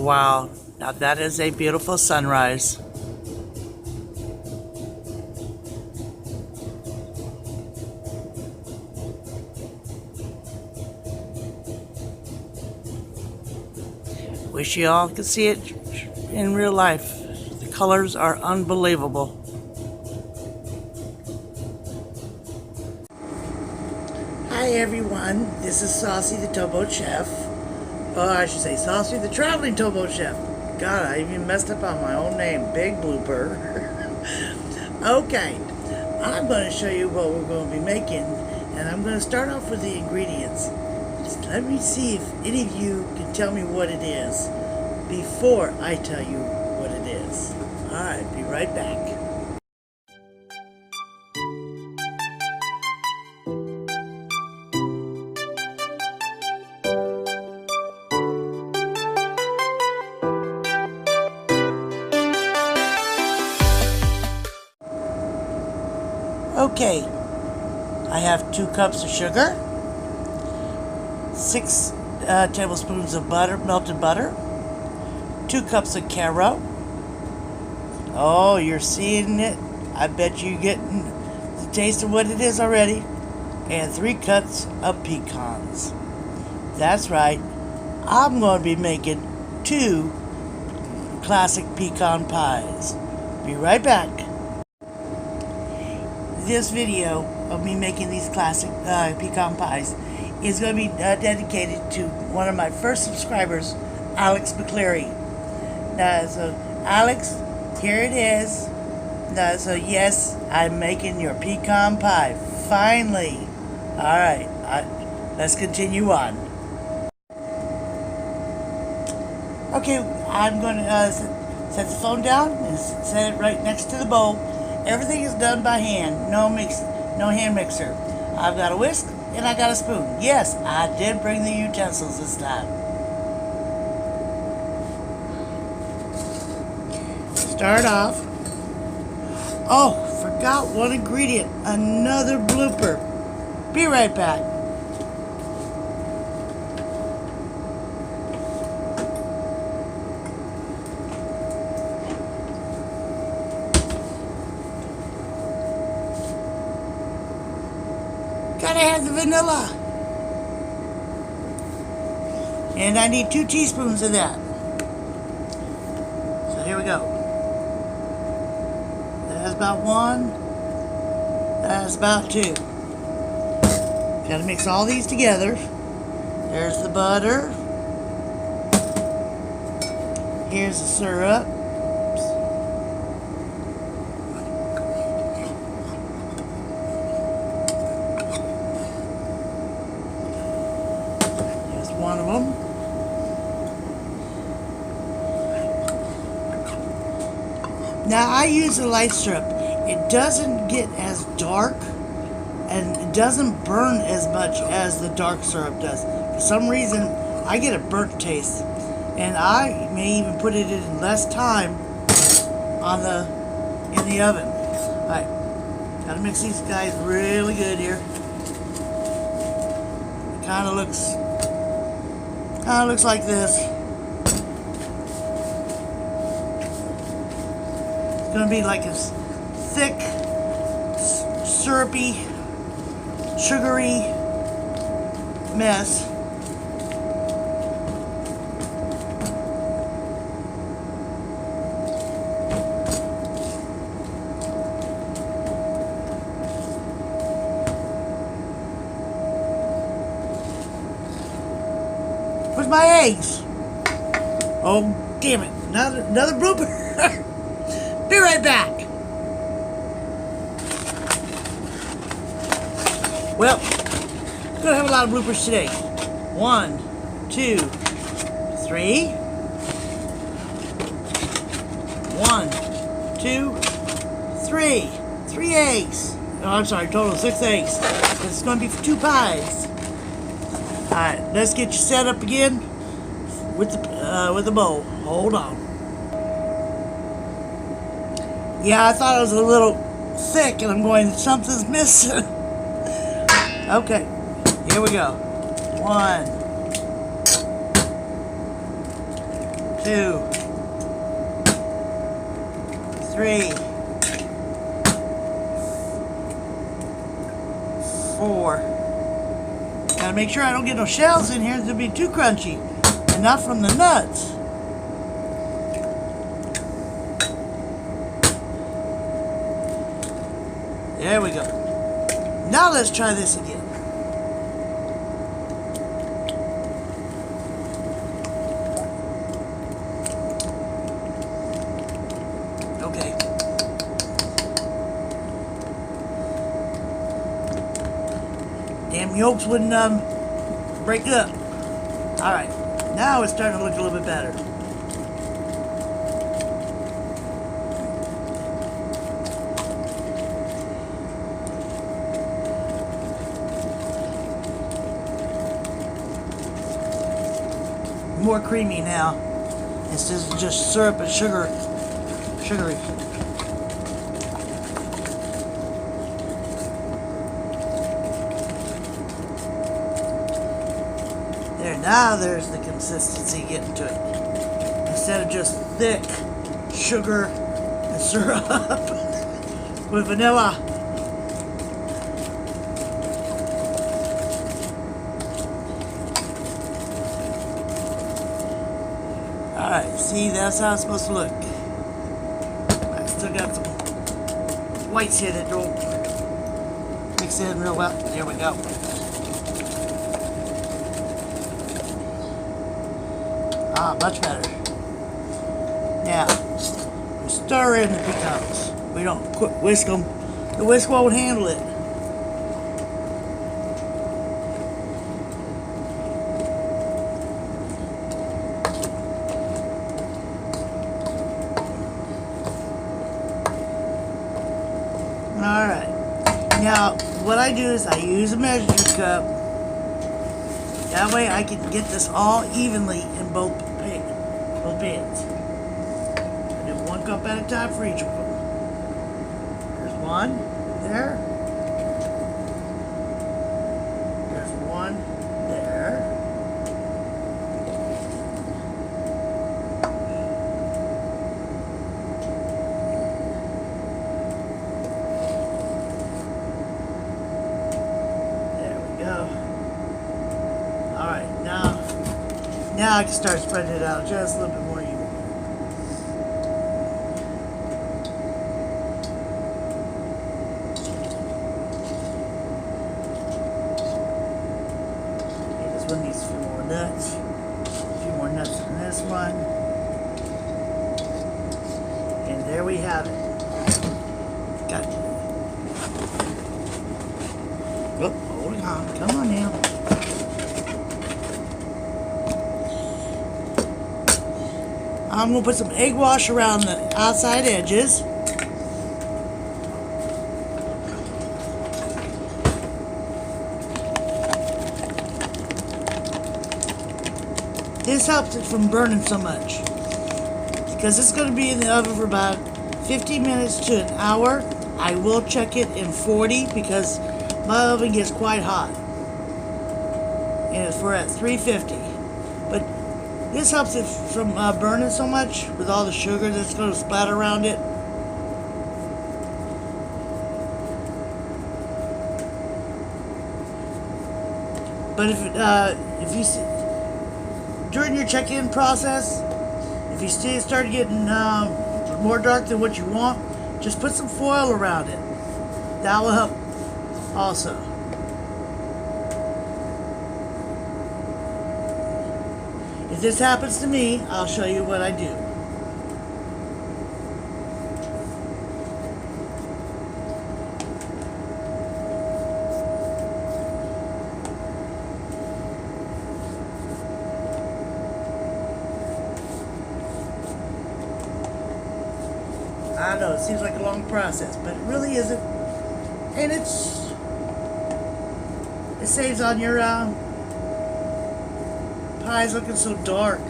Wow, now that is a beautiful sunrise. Wish you all could see it in real life. The colors are unbelievable. Hi everyone, this is Saucy the Towboat Chef. Oh, I should say Saucy the Traveling Towboat Chef. God, I even messed up on my own name. Big blooper. Okay, I'm going to show you what we're going to be making, and I'm going to start off with the ingredients. Just let me see if any of you can tell me what it is before I tell you what it is. Alright, be right back. Okay, I have 2 cups of sugar, 6 tablespoons of butter, melted butter, 2 cups of Caro. Oh, you're seeing it. I bet you're getting the taste of what it is already. And 3 cups of pecans. That's right. I'm going to be making 2 classic pecan pies. Be right back. This video of me making these classic pecan pies is going to be dedicated to one of my first subscribers, Alex Mcleary. So Alex, here it is. So yes, I'm making your pecan pie. Finally. Alright, let's continue on. Okay, I'm going to set the phone down and set it right next to the bowl. Everything is done by hand, no hand mixer. I've got a whisk and I got a spoon. Yes, I did bring the utensils this time. Start off. Oh, forgot one ingredient. Another blooper. Be right back. Gotta have the vanilla. And I need 2 teaspoons of that. So here we go. That's about 1. That's about 2. Gotta mix all these together. There's the butter. Here's the syrup. One of them. Now I use a light strip. It doesn't get as dark and it doesn't burn as much as the dark syrup does. For some reason I get a burnt taste, and I may even put it in less time in the oven. Alright, gotta mix these guys really good here. It kind of looks like this. It's going to be like a thick, syrupy, sugary mess. Where's my eggs? Oh, damn it. Another blooper. Be right back. Well, we're going to have a lot of bloopers today. 1, 2, 3. 1, 2, 3. 3 eggs. Oh, I'm sorry, total 6 eggs. It's going to be for 2 pies. Alright, let's get you set up again with the bowl. Hold on. Yeah, I thought it was a little thick, and I'm going, something's missing. Okay, here we go. 1, 2, 3, 4. Gotta make sure I don't get no shells in here. It'll be too crunchy. And not from the nuts. There we go. Now let's try this again. Okay. Damn yolks wouldn't break up. Alright. Now it's starting to look a little bit better. More creamy now instead of just syrup and sugary. There, now there's the consistency getting to it. Instead of just thick sugar and syrup with vanilla. Alright, see, that's how it's supposed to look. I still got some whites here that don't mix in real well. There we go. Ah, much better. Now, we stir in the pecans. We don't whisk them. The whisk won't handle it. Alright, now what I do is I use a measuring cup. That way I can get this all evenly in both pans. I do 1 cup at a time for each of them. There's one there. There's one there. Alright, now I can start spreading it out just a little bit more evenly. Okay, this one needs a few more nuts. A few more nuts than this one. And there we have it. Got it. Oh, hold on. Come on now. I'm going to put some egg wash around the outside edges. This helps it from burning so much. Because it's going to be in the oven for about 15 minutes to an hour. I will check it in 40 because my oven gets quite hot. And we're at 350. But this helps it from burning so much with all the sugar that's going to splatter around it. But if you see, during your check-in process, if you start getting more dark than what you want, just put some foil around it. That will help also. If this happens to me, I'll show you what I do. I know, it seems like a long process, but it really isn't. And it saves on your pies looking so dark.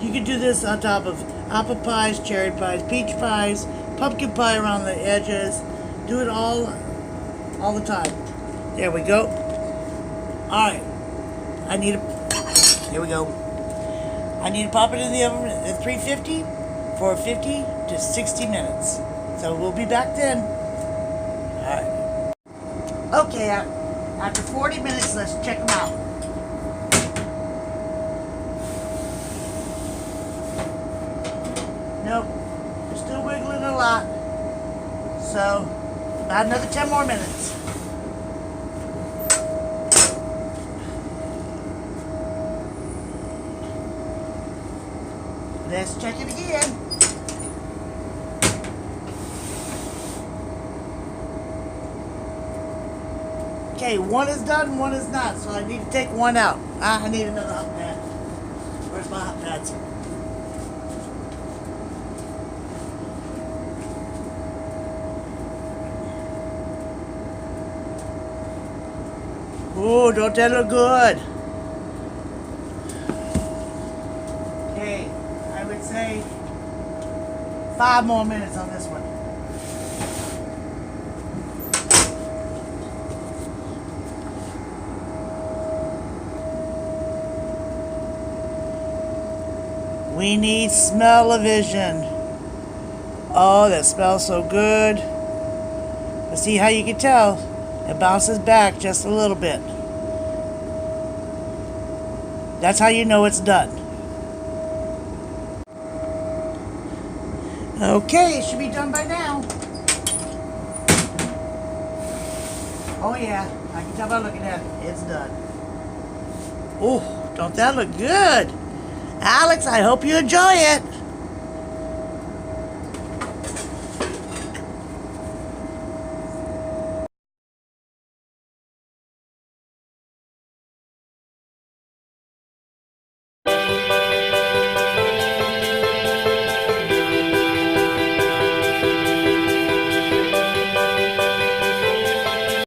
You can do this on top of apple pies, cherry pies, peach pies, pumpkin pie around the edges. Do it all the time. There we go. Alright. Here we go. I need to pop it in the oven at 350 for 50 to 60 minutes. So we'll be back then. Alright. Okay, after 40 minutes, let's check them out. Nope, they're still wiggling a lot. So, about another 10 more minutes. Let's check it again. Okay, one is done, one is not, so I need to take one out. I need another hot pad. Where's my hot pads? Ooh, don't that look good? Okay, I would say 5 more minutes on this one. We need smell-o-vision. Oh, that smells so good. Let's see how you can tell. It bounces back just a little bit. That's how you know it's done. Okay, it should be done by now. Oh yeah, I can tell by looking at it. It's done. Oh, don't that look good? Alex, I hope you enjoy it.